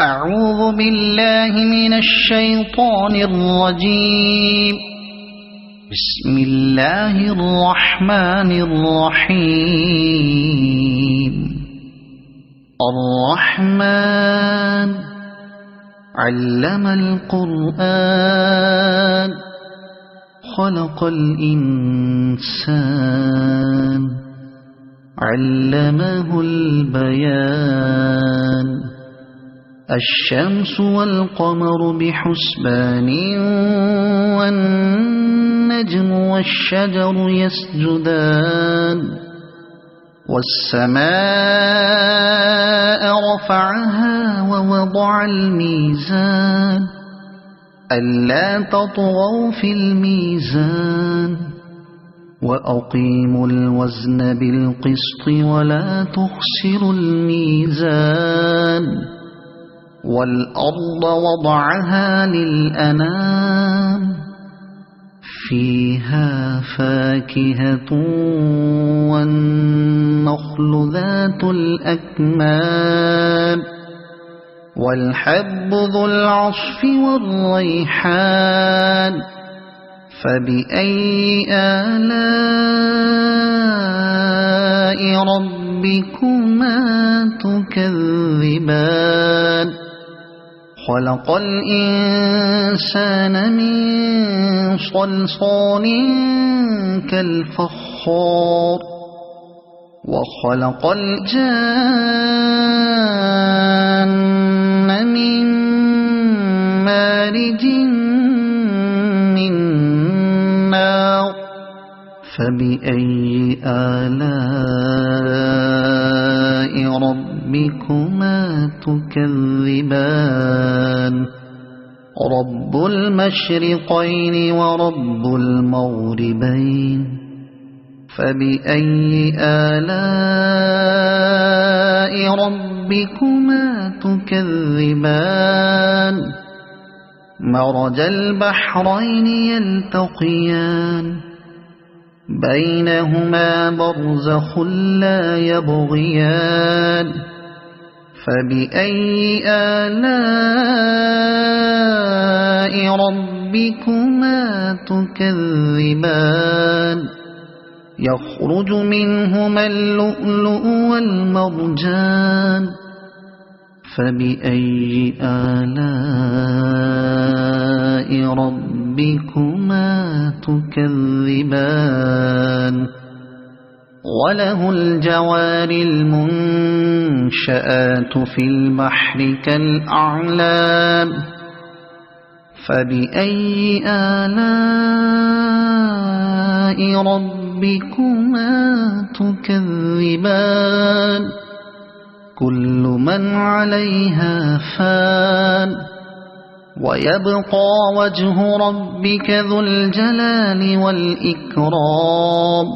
أعوذ بالله من الشيطان الرجيم. بسم الله الرحمن الرحيم. الرحمن علم القرآن خلق الإنسان علمه البيان. الشمس والقمر بحسبان والنجم والشجر يسجدان. والسماء رفعها ووضع الميزان ألا تطغوا في الميزان وأقيموا الوزن بالقسط ولا تخسروا الميزان. والأرض وضعها للأنام فيها فاكهة والنخل ذات الأكمام والحب ذو العصف والريحان. فبأي آلاء ربكما تكذبان. خلق الإنسان من صلصال كالفخار وخلق الجان من مارج من نار. فبأي آلاء ربكما تكذبان. رب المشرقين ورب المغربين. فبأي آلاء ربكما تكذبان. مرج البحرين يلتقيان بينهما برزخ لا يبغيان. فبأي آلاء ربكما تكذبان. يخرج منهما اللؤلؤ والمرجان. فبأي آلاء ربكما تكذبان. وله الجوار المنشآت في البحر كالأعلام. فبأي آلاء ربكما تكذبان. كل من عليها فان ويبقى وجه ربك ذو الجلال والإكرام.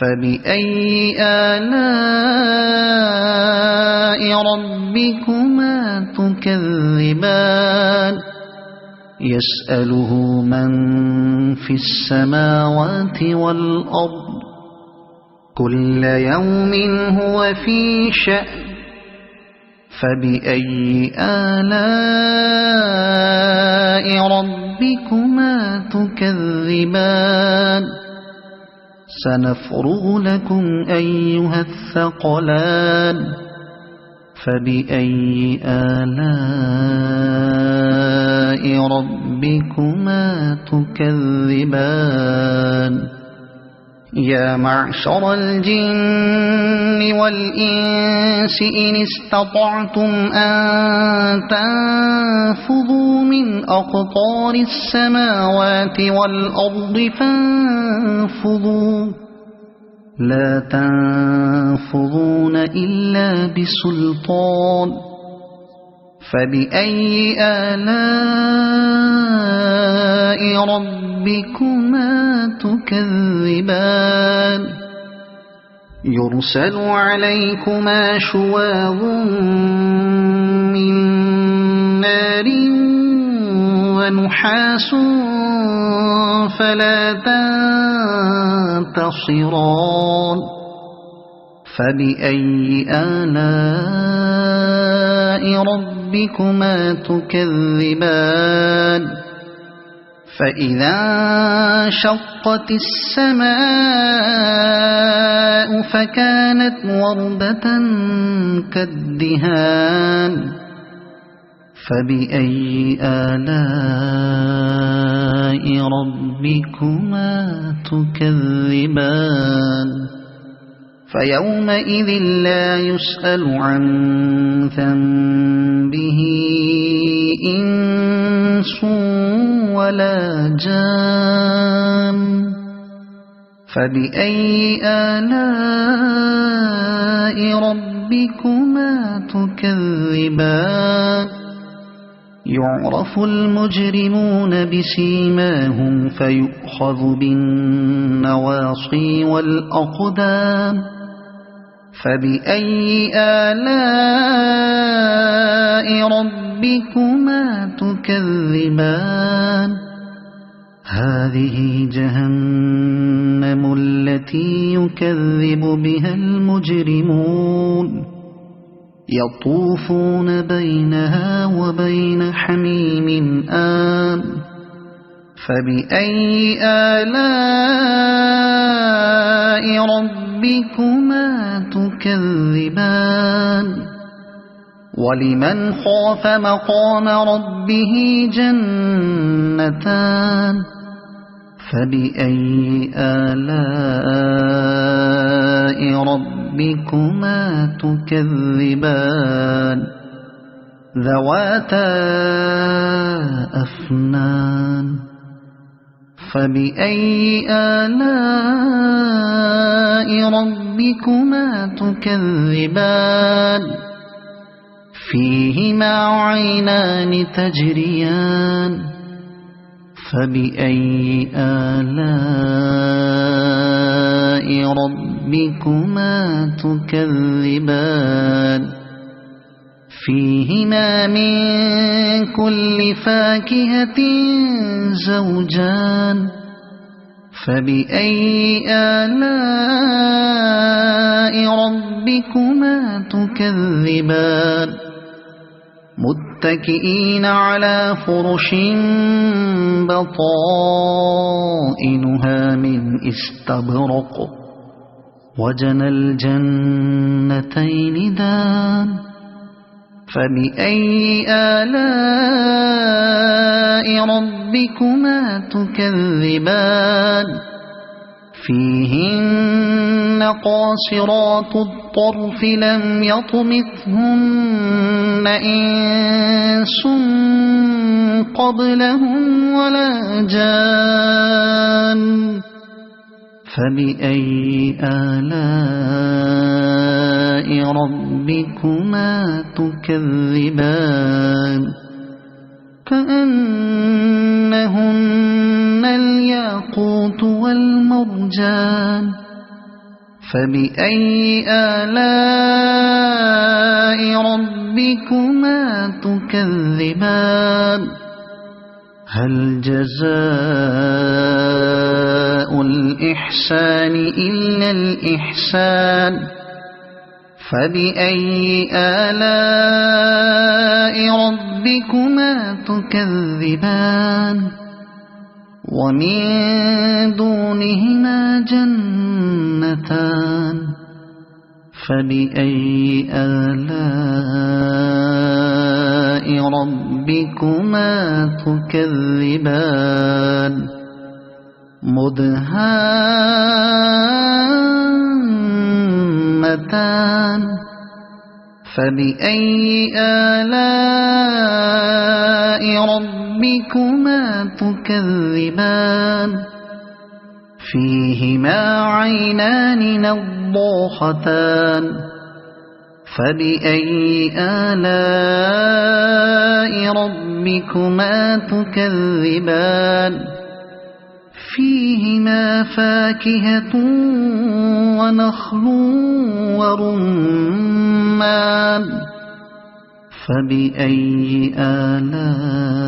فبأي آلاء ربكما تكذبان. يسأله من في السماوات والأرض كل يوم هو في شأن. فبأي آلاء ربكما تكذبان. سنفرغ لكم أيها الثقلان. فبأي آلاء ربكما تكذبان. يا معشر الجن والإنس إن استطعتم أن تنفذوا من أقطار السماوات والأرض فانفذوا لا تنفذون إلا بسلطان. فبأي آلاء ربكما تكذبان. يرسل عليكما شواظ من نار ونحاس فلا تنتصران. فبأي آلاء ربكما تكذبان فإذا انشقت السماء فكانت وردة كالدهان فبأي آلاء ربكما تكذبان فيومئذ لا يسأل عن ذنبه إنس ولا جان فبأي آلاء ربكما تكذبان يعرف المجرمون بسيماهم فيؤخذ بالنواصي والأقدام فبأي آلاء ربكما تكذبان هذه جهنم التي يكذب بها المجرمون يطوفون بينها وبين حميم آن فبأي آلاء ربكما تكذبان ولمن خاف مقام ربه جنتان فبأي آلاء ربكما تكذبان ذواتا أفنان فبأي آلاء ربكما تكذبان فيهما عينان تجريان فبأي آلاء ربكما تكذبان فيهما من كل فاكهة زوجان فبأي آلاء ربكما تكذبان متكئين على فرش بطائنها من استبرق وجنى الجنتين دان فبأي آلاء ربكما تكذبان فيهن قاصرات الطرف لم يطمثهن إنس قبلهم ولا جان فبأي آلاء ربكما تكذبان كأنهن الياقوت والمرجان فبأي آلاء ربكما تكذبان هل جزاء الإحسان إلا الإحسان فبأي آلاء ربكما تكذبان ومن دونهما جنتان فبأي آلاء ربكما تكذبان مدهامتان فبأي آلاء ربكما تكذبان فيهما عينان نضاختان فبأي آلاء ربكما تكذبان فيهما فاكهة ونخل ورمان فبأي آلاء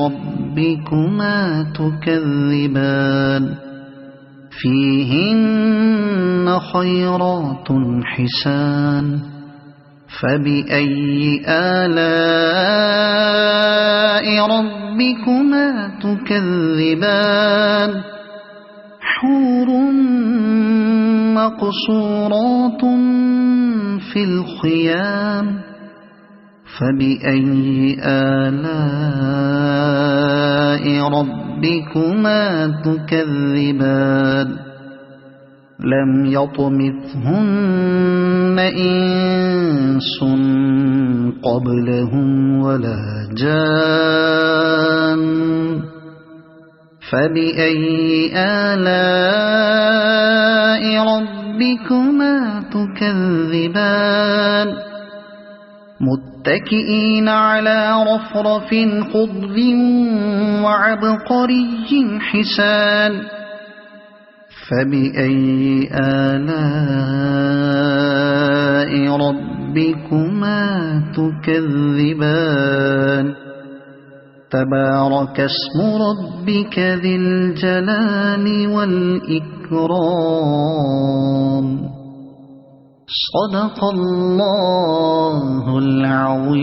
ربكما تكذبان فيهن خيرات حسان فبأي آلاء ربكما تكذبان حور مقصورات في الخيام فبأي آلاء ربكما تكذبان لم يطمثهن إنس قبلهم ولا جان فبأي آلاء ربكما تكذبان متكئين على رفرف خضر وعبقري حسان فبأي آلاء ربكما تكذبان تبارك اسم ربك ذي الجلال والإكرام صدق الله العظيم.